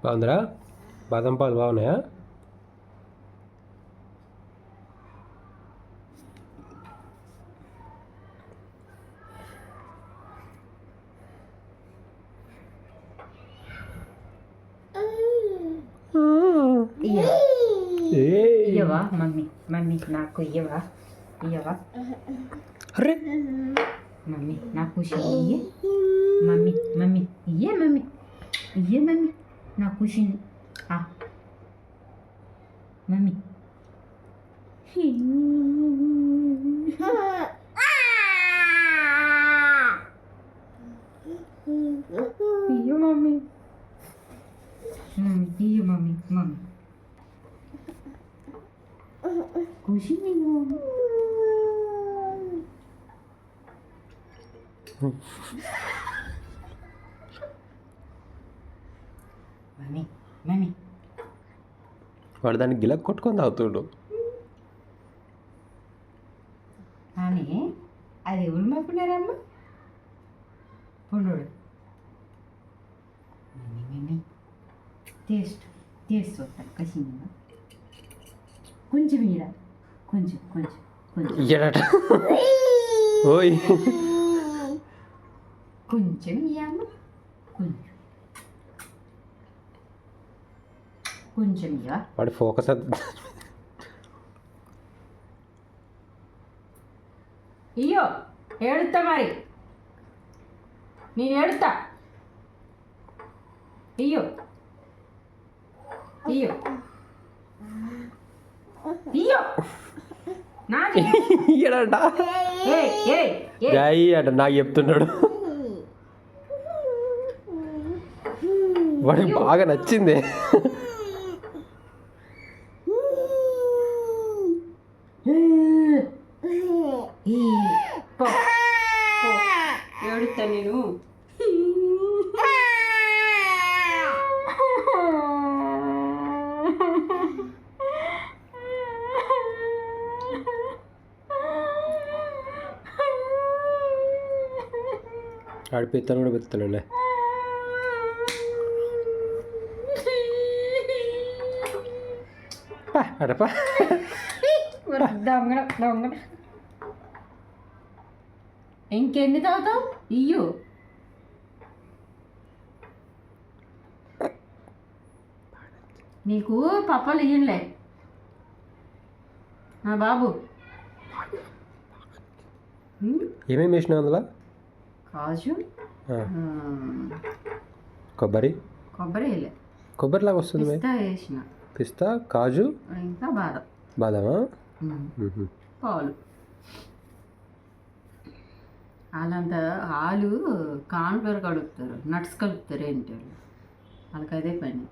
బాగుందిరా? బాదం పాలు బాగున్నాయా? ఇయ్యవా మమ్మీ? మమ్మీ నాకు ఇయ్యవా? ఇయ్యవా? అరే మమ్మీ నాకు ఇయ్యే. మమ్మీ మమ్మీ ఇయ్యే. మమ్మీ ఇయ్యే. మమ్మీ నాకు ఖుషిని. మమ్మీ ఇయ్యో మమ్మీ. మమ్మీ ఇయ్యో. మమ్మీ మమ్మీ ఖుషిని. మమ్మీ మమ్మీ వాడు దాన్ని గిల కొట్టుకొని తాగుతుడు. కానీ అది ఎవరు మాకున్నారమ్మ? పండుడు మమ్మీ టేస్ట్ టేస్ట్ వస్తాను కసింగా. కొంచెం ఇయ్యరా. కొంచెం కొంచెం కొంచెం ఇయ్యడట. ఓయ్ కొంచెం ఇయ్యమ్మ. కొంచెం కొంచెం ఇయ్యవా? వాడి ఫోకస్ ఇయ్యో. ఏడుస్తా మరి. నేను ఏడుస్తా. ఇయ్యో ఇయ్యో ఇయ్యో. నాది ఇయ్యడట. జాయి అట నాకు చెప్తున్నాడు. వాడికి బాగా నచ్చింది. ఏడుస్తా నేను. ఆడి పెత్తను కూడా పెత్తలేలే. అడపా దొంగ దొంగ. ఇంకెన్ని తాగుతావు? ఇయ్యు. నీకు పప్పలు ఇయ్యలే నా బాబు. ఏమేమి వేసినావు అందులో? కాజు, కొబ్బరి. కొబ్బరి వేయలే. కొబ్బరిలాగా వస్తుంది. పిస్తా వేసిన. పిస్తా, కాజు, ఇంకా బాదం. బాదామా? పాలు. వాళ్ళంతా ఆలు కార్న్ఫ్లవర్ కలుపుతారు, నట్స్ కలుపుతారు. ఏంటి వాళ్ళకి అదే పని.